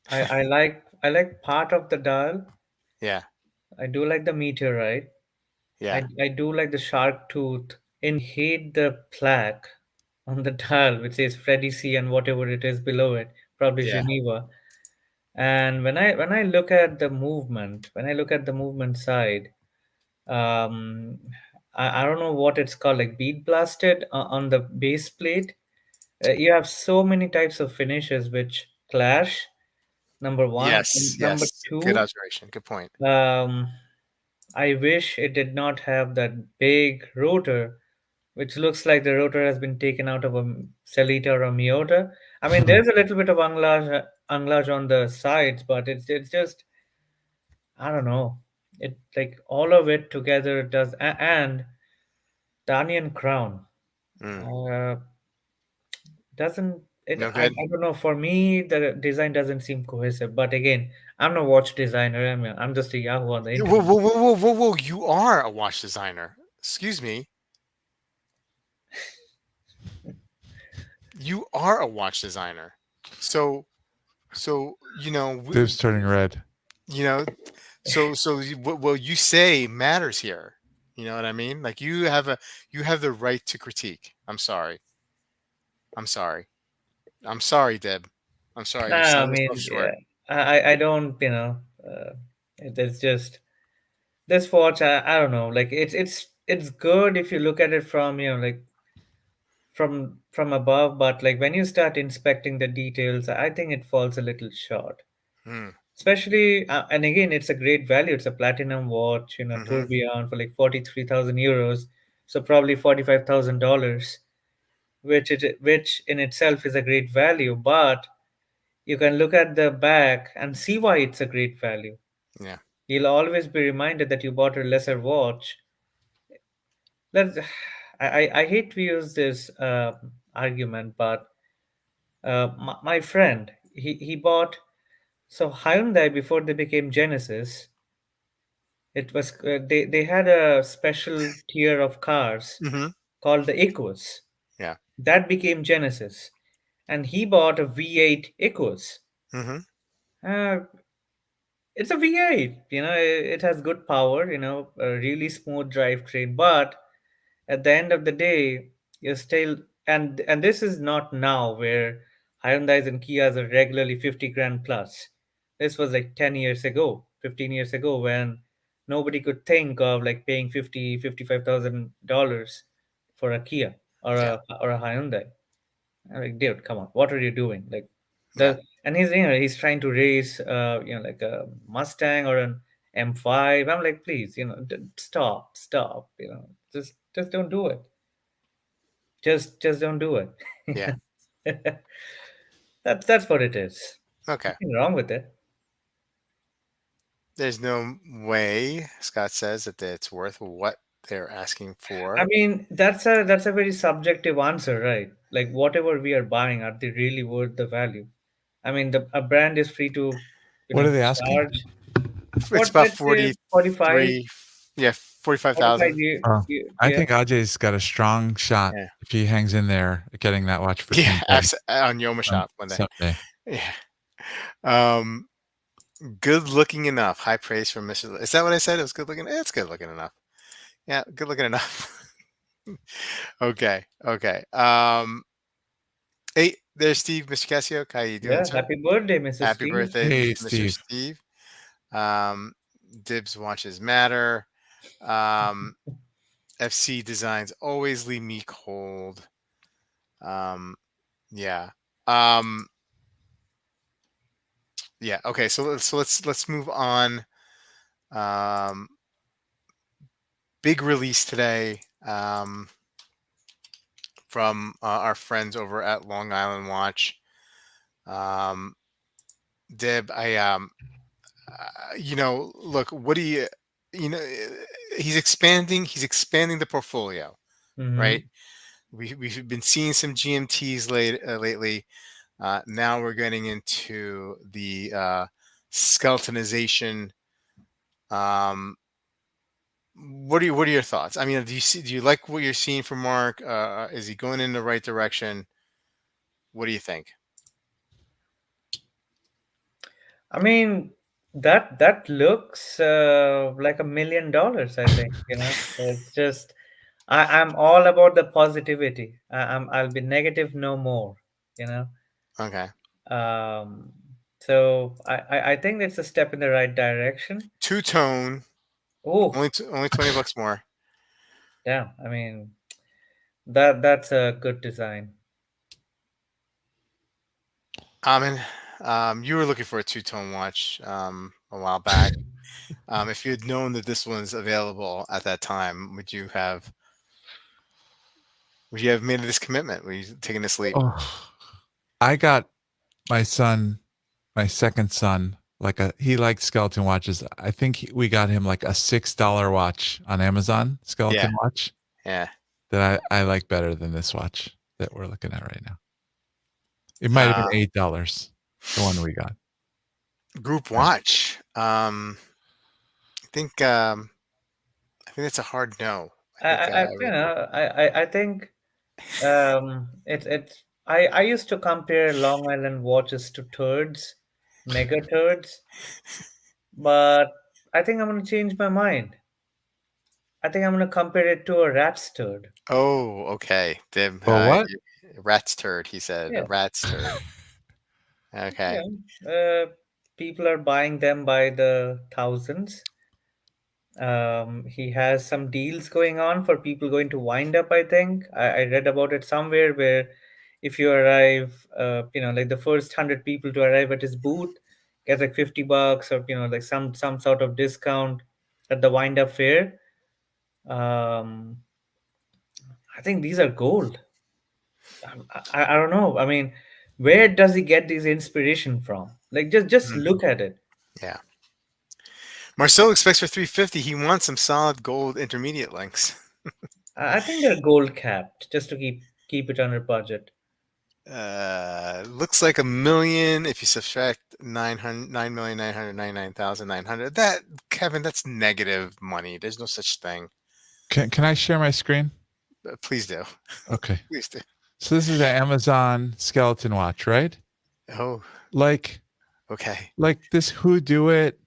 I like part of the dial. Yeah, I do like the meteorite. I yeah, I do like the shark tooth. Hate the plaque on the dial which says Freddy C and whatever it is below it, probably yeah. Geneva. And when I look at the movement, side, um, I don't know what it's called, like bead blasted on the base plate. You have so many types of finishes which clash. Number one, Yes, and number yes. Good two, observation. Good point. um, I wish it did not have that big rotor, which looks like the rotor has been taken out of a Celita or a Miota. I mean, there's a little bit of anglage on the sides, but it's just, I don't know. It, like, all of it together does, and the onion crown Mm. uh, doesn't it? No I, good. I don't know. For me, the design doesn't seem cohesive. But again, I'm no watch designer. I'm just a Yahoo on the Whoa, internet. whoa, whoa, whoa, whoa, whoa! You are a watch designer. Excuse me. You are a watch designer. So, Dave's turning red. you know, what you say matters here. You know what I mean? Like you have the right to critique. I'm sorry. I'm sorry. I'm sorry, Deb. I'm sorry to Nah, I sell yourself mean, short. yeah, I don't. It's just this watch. I don't know. Like it's good if you look at it from like from above, but like when you start inspecting the details, I think it falls a little short. Hmm. Especially, and again, it's a great value. It's a platinum watch, Mm-hmm. tourbillon for like 43,000 euros, so probably $45,000, which in itself is a great value. But you can look at the back and see why it's a great value. Yeah. You'll always be reminded that you bought a lesser watch. Let's, I hate to use this argument, but my friend, he bought so Hyundai before they became Genesis. It was they had a special tier of cars Mm-hmm. called the Equus Yeah. that became Genesis, and he bought a V8 Equus. Mm-hmm. Uh, it's a V8. It has good power. A really smooth drivetrain, but at the end of the day, you're still and this is not now where Hyundai's and Kias are regularly 50 grand plus. This was like 10 years ago, 15 years ago when nobody could think of like paying 55,000 dollars for a Kia Yeah. or a Hyundai. I'm like, dude, come on, what are you doing? Like Yeah. and he's trying to race like a Mustang or an M5. I'm like, please, stop, just don't do it. Just don't do it. Yeah. That's what it is. Okay. Nothing wrong with it. There's no way, Scott says, that it's worth what they're asking I for. mean, that's a very subjective answer, right? Like whatever we are buying, are they really worth the value? I mean, a brand is free to, What are they asking? charge It's what, about let's say 45, 43, yeah, 45 45,000. I yeah. think Ajay's got a strong shot Yeah. if he hangs in there at getting that watch for Yeah. 10K On Yoma Shop one day. someday. Yeah. Um, Good looking enough. High praise from Mr. Is that what I said? It was good looking. It's good looking enough. Yeah, good looking enough. Okay. Okay. Hey, there's Steve, Mr. Casio. How you doing, Yeah, sir? happy birthday, Mrs. Happy Steve. birthday, Hey, Mr. Steve. Steve. Um, Dibs watches matter. Um, FC designs always leave me cold. Um, yeah. Um, yeah. Okay. So let's move on. Um, Big release today. From our friends over at Long Island Watch. Um, Dib, look, what do you know, he's expanding. He's expanding the portfolio, Mm-hmm. right? We've been seeing some GMTs lately. Now we're getting into the skeletonization. Um, what are your thoughts? I mean, do you like what you're seeing from Mark? Is he going in the right direction? What do you think? I mean, that looks like $1 million. I think it's just I'm all about the positivity. I'll be negative no more. You know. Okay. Um, so I think it's a step in the right direction. Two tone, Oh, only $20 more. yeah. I mean, that's a good design. Amin, you were looking for a two tone watch a while back. If you had known that this one's available at that time, would you have made this commitment? Were you taking this leap? Oh, I got my son, my second son, he likes skeleton watches. I think we got him like a $6 watch on Amazon, Yeah, skeleton watch yeah. that I like better than this watch that we're looking at right now. It might have Uh, been $8, the one we got. Group Yeah. watch. I think um, I think that's a hard no. I think I think it's I used to compare Long Island watches to turds, mega turds, but I think I'm gonna change my mind. I think I'm gonna compare it to a rat's turd. Oh, okay. Well, what? Rat's turd. He said a Yeah, rat's turd. Okay. yeah. People are buying them by the thousands. He has some deals going on for people going to wind up. I think I read about it somewhere where if you arrive, like the first 100 people to arrive at his booth get like $50 or like some sort of discount at the wind up fair. Um, I think these are gold. I don't know. I mean, where does he get this inspiration from? Like just Mm, look at it. yeah. Marcel expects for 350. He wants some solid gold intermediate links. I think they're gold capped just to keep it under budget. Looks like a million if you subtract 9,999,900. That, Kevin, that's negative money. There's no such thing. Can I share my screen? Please do. Okay. Please do. So this is an Amazon skeleton watch, right? Oh, Like okay. this Who Do It,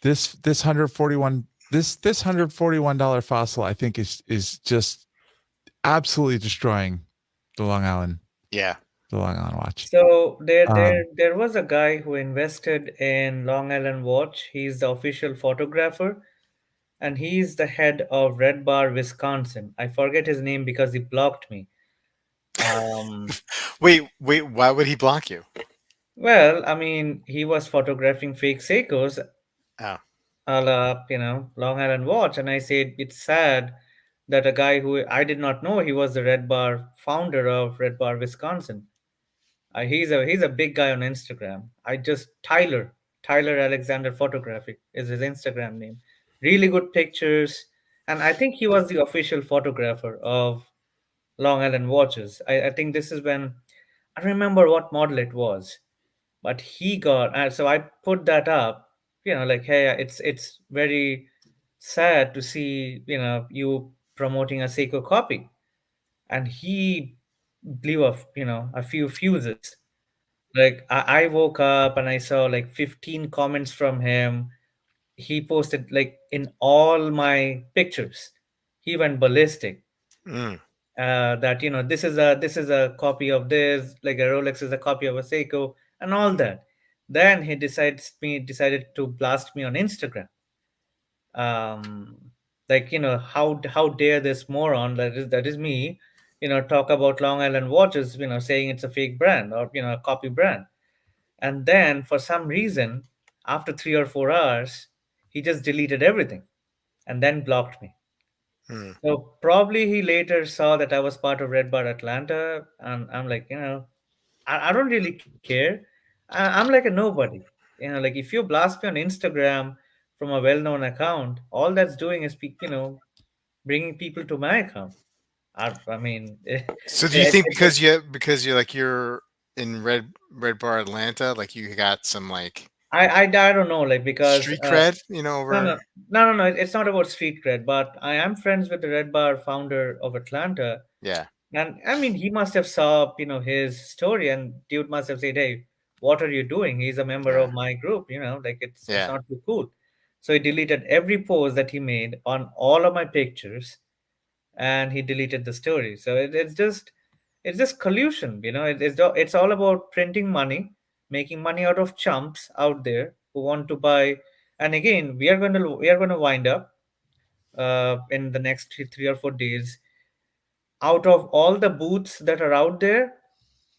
this 141 this $141 fossil, I think is just absolutely destroying the Yeah. Long Island watch. So there there Um, there was a guy who invested in Long Island Watch. He's the official photographer, and he's the head of Red Bar, Wisconsin. I forget his name because he blocked me. Um, Wait. Why would he block you? well, I mean, he was photographing fake Seikos Oh, a la, Long Island Watch, and I said it's sad that a guy who I did not know he was the Red Bar founder of Red Bar, Wisconsin. He's a big guy on Instagram. I just Tyler Alexander Photographic is his Instagram name. Really good pictures, and I think he was the official photographer of Long Island watches. I think this is when I remember what model it was, but he got so I put that up. Like hey, it's very sad to see you promoting a Seiko copy, and he blew off a few fuses. Like I woke up and I saw like 15 comments from him. He posted like in all my pictures. He went ballistic. mm. That this is a copy of this, like a Rolex is a copy of a Seiko, and all that. Then he decided to blast me on Instagram. Um, like how dare this moron that is me, talk about Long Island watches, saying it's a fake brand or a copy brand. And then for some reason, after 3 or 4 hours, he just deleted everything and then blocked me. Mm. So probably he later saw that I was part of Red Bar Atlanta, and I'm like, I don't really care. I'm like a nobody. Like if you blast me on Instagram from a well-known account, all that's doing is, bringing people to my account. I mean, So do you think it's just, because you're in Red Bar Atlanta, like you got some like I don't know, like because street cred, no, no, over no. It's not about street cred, but I am friends with the Red Bar founder of Atlanta, yeah, and I mean, he must have saw his story, and dude must have said, "Hey, what are you doing? He's a member yeah, of my group. Like it's yeah. not too cool." So he deleted every post that he made on all of my pictures, and he deleted the story. So it's just collusion. It's all about printing money, making money out of chumps out there who want to buy. And again, we are going to wind up in the next 3 or 4 days. Out of all the booths that are out there,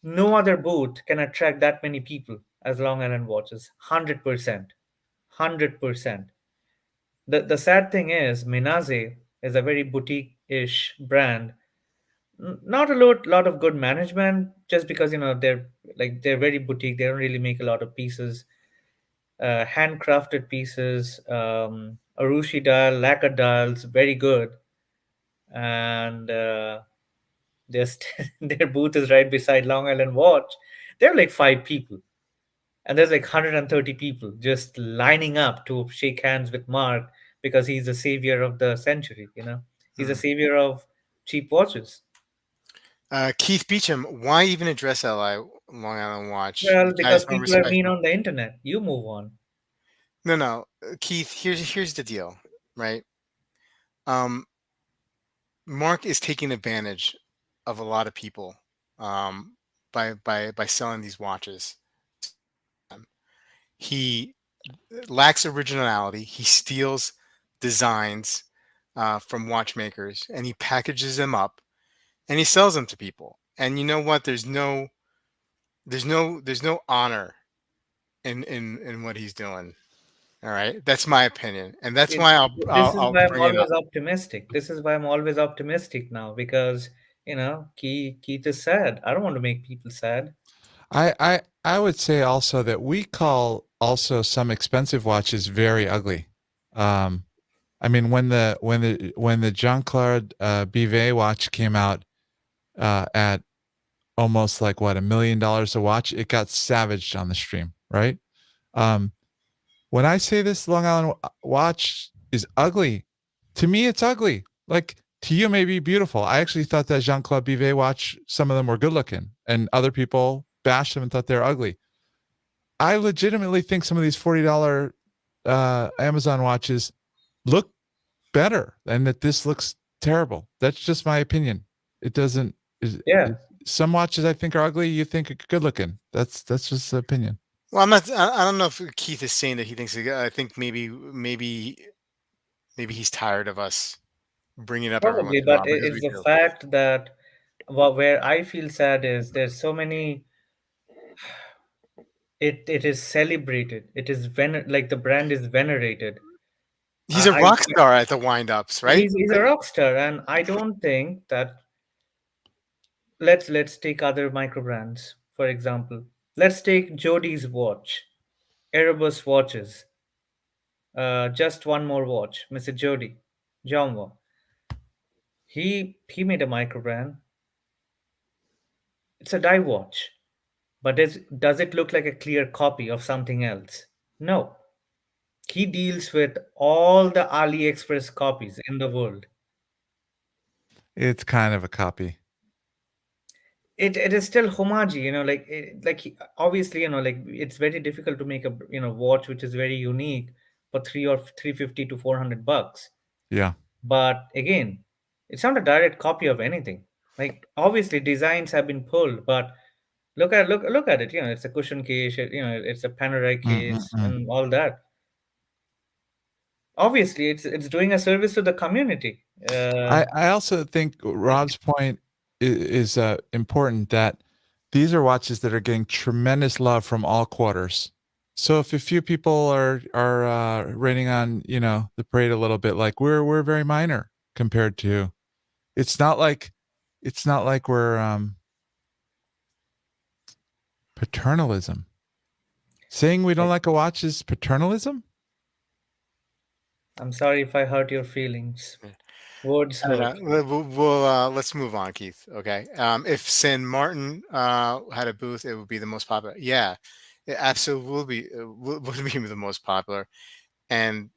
no other booth can attract that many people as Long Island watches. 100%. 100%. The sad thing is, Minaze is a very boutique-ish brand. Not a lot of good management, just because they're very boutique. They don't really make a lot of pieces, handcrafted pieces. Arushi dial, lacquer dials, very good, and their booth is right beside Long Island Watch. There are like 5 people, and there's like 130 people just lining up to shake hands with Mark because he's the savior of the century. He's a Mm. savior of cheap watches. Keith Beecham, why even address LI Long Island Watch? Well, The guy's because no people are respect. mean on the internet. You move on. No. Keith. Here's the deal, right? Um, Mark is taking advantage of a lot of people, by selling these watches. He lacks originality. He steals designs from watchmakers and he packages them up and he sells them to people. And you know what? There's no honor in what he's doing. All right, that's my opinion, and that's See, why I'll this I'll, is I'll why I'm bring it always up. optimistic. This is why I'm always optimistic now because Keith is sad. I don't want to make people sad. I would say also that we call also some expensive watches very ugly. Um, I mean, when the Jean Claude Bivet watch came out at almost like what $1 million a watch, it got savaged on the stream, right? Um, when I say this Long Island watch is ugly, to me it's ugly. Like to you, it may be beautiful. I actually thought that Jean Claude Bivet watch, some of them were good looking, and other people bashed them and thought they're ugly. I legitimately think some of these $40 Amazon watches look better, and that this looks terrible. That's just my opinion. It doesn't. Yeah, Some watches I think are ugly. You think are good looking. That's just the opinion. Well, I'm not. I don't know if Keith is saying that he thinks. I think maybe he's tired of us bringing it up every once probably, in a but while because it's we the do. fact that where I feel sad is there's so many. It is celebrated. It is like the brand is venerated. He's a I rock star at the wind-ups, right? he's a rock star, and I don't think that. Let's take other micro brands for example. Let's take Jody's watch, Erebus watches. Just one more watch, Mr. Jody, Jomwa. He made a micro brand. It's a dive watch, but does it look like a clear copy of something else? No. He deals with all the AliExpress copies in the world. It's kind of a copy. It is still homage, obviously, like it's very difficult to make a watch which is very unique for 350 to $400. Yeah. But again, it's not a direct copy of anything. Like obviously designs have been pulled, but look at it. It's a cushion case. It's a panerai case Mm-mm-mm. and all that. Obviously, it's doing a service to the community. I also think Rob's point is important, that these are watches that are getting tremendous love from all quarters. So if a few people are raining on the parade a little bit, like we're very minor compared to. It's not like we're paternalism. Saying we don't like a watch is paternalism. I'm sorry if I hurt your feelings. Words I don't hurt. know. Let's move on, Keith. Okay. If San Martin had a booth, it would be the most popular. Yeah, it absolutely would be the most popular. And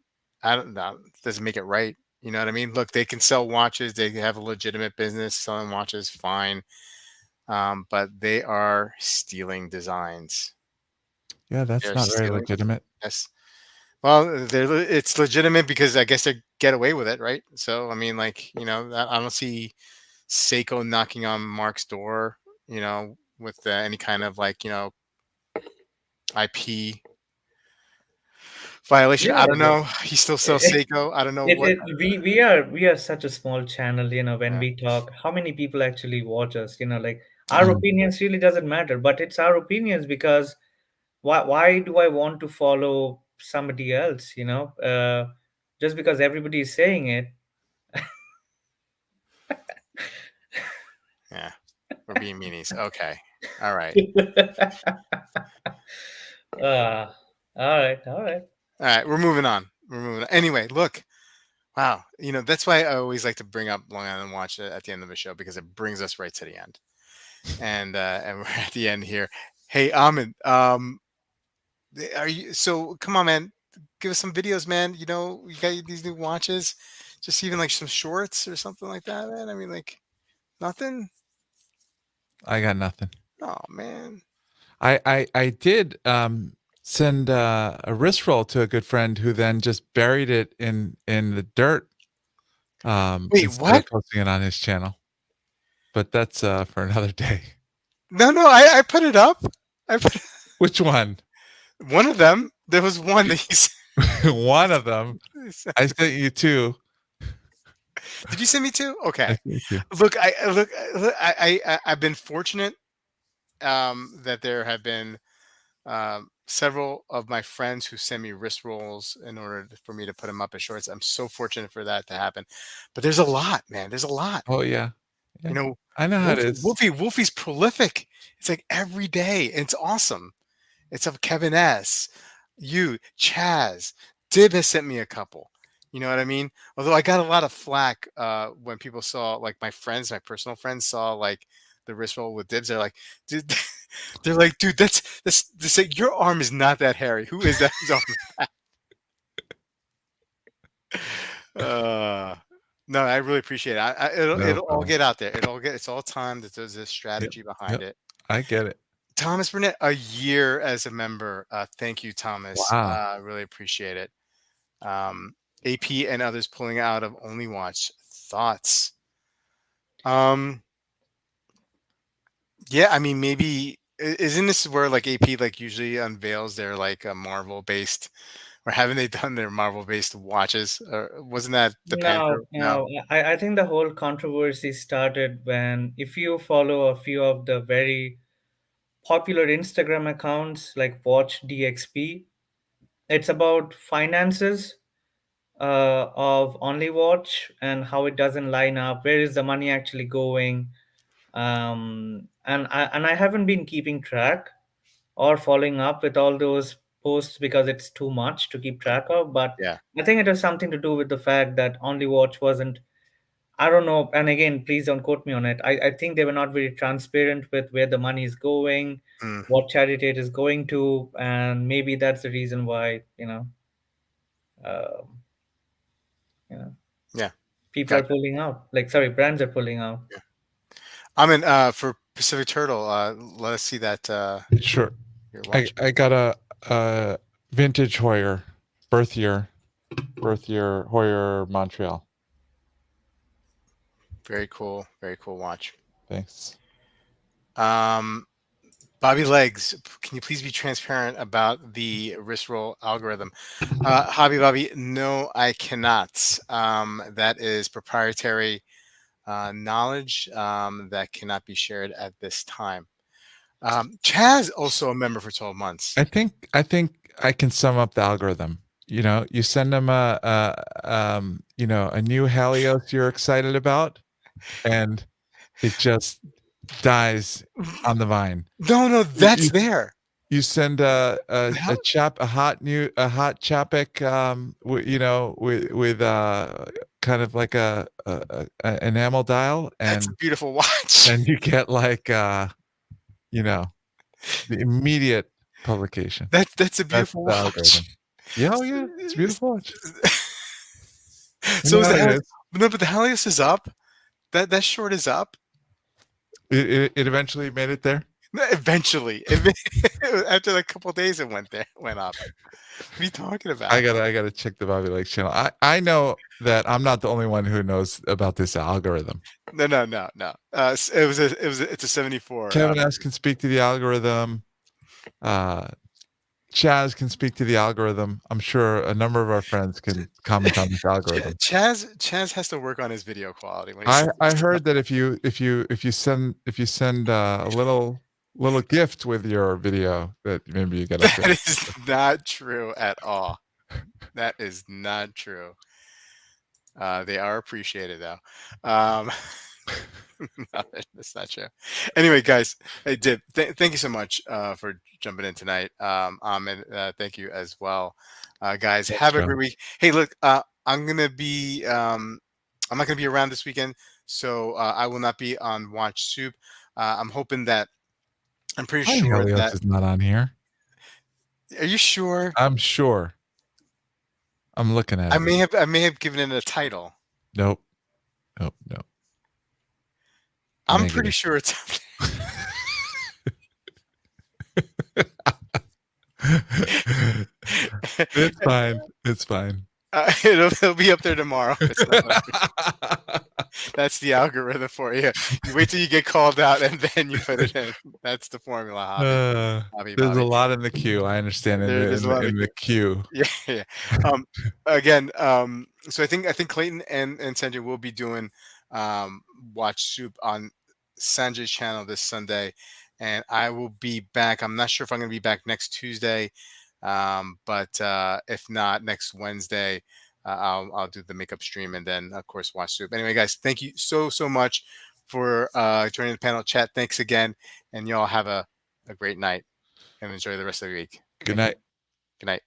I don't know, doesn't make it right. You know what I mean? Look, they can sell watches. They have a legitimate business selling watches, fine. But they are stealing designs. Yeah, that's They're not very stealing. legitimate. Yes. Well, it's legitimate because I guess they get away with it, right? So I mean, like I don't see Seiko knocking on Mark's door, with any kind of like IP violation. I Yeah, don't know. He still sells Seiko. I don't know what. we are such a small channel. When Yeah, we talk, how many people actually watch us? Like our Mm. opinions really doesn't matter, but it's our opinions because why do I want to follow somebody else? Just because everybody is saying it. yeah. We're being meanies. Okay. All right. Ah, all right, all right. All right. We're moving on. We're moving on. Anyway, look. Wow. That's why I always like to bring up Long Island Watch at the end of the show because it brings us right to the end. And we're at the end here. Hey, Amin, are you so come on, man, give us some videos, man. You got these new watches, just even like some shorts or something like that, man. I mean, like nothing. I got nothing. Oh man. I did send a wrist roll to a good friend who then just buried it in the dirt Wait, instead what? of posting it on his channel. But that's for another day. No, I put it up. I put Which one? One of them, there was one that One of them. I sent you two. Did you send me two? I Okay. sent you two. Look, I've been fortunate that there have been several of my friends who send me wrist rolls in order for me to put them up as shorts. I'm so fortunate for that to happen. But there's a lot, man. There's a lot. Oh yeah, You yeah. know, I know how it is. Wolfie's prolific. It's like every day. It's awesome. It's of Kevin S. You, Chaz, Dib has sent me a couple. You know what I mean? Although I got a lot of flack when people saw, like my friends, my personal friends saw like the wrist roll with Dibs. They're like, dude, they're like, dude, that's like, your arm is not that hairy. Who is that? Whose arm is that? No, I really appreciate it. No It'll all problem. get out there. It's all time that there's this Yep, strategy behind yep. it. I get it. Thomas Burnett, a year as a member. Thank you, Thomas. Wow. I really appreciate it. AP and others pulling out of Only Watch. Thoughts? Um, yeah, I mean, maybe isn't this where like AP like usually unveils their like a Marvel based, or haven't they done their Marvel based watches? Or wasn't that the No, Panther? No. no. I think the whole controversy started when, if you follow a few of the very popular Instagram accounts like Watch DXP, it's about finances of Only Watch and how it doesn't line up. Where is the money actually going? And I haven't been keeping track or following up with all those posts because it's too much to keep track of. But Yeah. I think it has something to do with the fact that Only Watch wasn't, I don't know, and again, please don't quote me on it. I think they were not very transparent with where the money is going, Mm, what charity it is going to, and maybe that's the reason why, um, you know, yeah. people are Gotcha. pulling out. Like, sorry, brands are pulling out. Yeah. I'm in for Pacific Turtle. Let us see that Sure. your I watch. I got a vintage Hoyer, birth year Hoyer Montreal. Very cool. Very cool watch. Thanks. Um, Bobby Legs, can you please be transparent about the wrist roll algorithm? Hobby Bobby, no, I cannot. That is proprietary knowledge that cannot be shared at this time. Chaz, also a member for 12 months. I think I can sum up the algorithm. You send them a new Helios you're excited about, and it just dies on the vine. No, no, You that's you there. you send a The a, a hell? chap a hot Chapek with kind of like a enamel dial, That's a and beautiful watch. you get like you know the immediate publication. That's a That's beautiful the watch. algorithm. Yeah, oh yeah, it's a beautiful watch. You So know is how the it Hel- is. no, but the Helios is up. That short is up. It eventually made it there. No, eventually, after a couple days, went up. What are you talking I about? gotta I gotta check the Bobby Lake channel. I know that I'm not the only one who knows about this algorithm. No, no, no, no. It's a 74. Kevin S can speak to the algorithm. Uh, Chaz can speak to the algorithm. I'm sure a number of our friends can comment on this algorithm. Chaz has to work on his video quality when he I sends stuff. heard that if you send a little gift with your video, that maybe you get That updated. is not true at all. That is not true. They are appreciated though. Um, no, that's not true. Anyway, guys, hey Dib, thank you so much for jumping in tonight. Amin, thank you as well. Guys, Thanks, have a Joe. great week. Hey, look, I'm not gonna be around this weekend, so I will not be on Watch Soup. I'm hoping that I'm pretty Hi, sure Helios that. is not on here. Are you sure? I'm sure. I'm looking at it. I may have given it a title. Nope. Nope. Nope. I'm pretty Negative. sure it's. It's fine. It's fine. It'll be up there tomorrow. It's not. That's the algorithm for you. You wait till you get called out and then you put it in. That's the formula, There's a Bobby. lot in the queue. I understand There's a lot of in the queue. yeah, yeah. Um, again, so I think Clayton and Sanjay will be doing Watch Soup on Sanjay's channel this Sunday, and I will be back. I'm not sure if I'm going to be back next Tuesday, but if not, next Wednesday, I'll do the makeup stream and then of course Watch Soup. Anyway, guys, thank you so much for joining the panel chat. Thanks again, and y'all have a great night and enjoy the rest of the week. Good Thank you. night. Good night.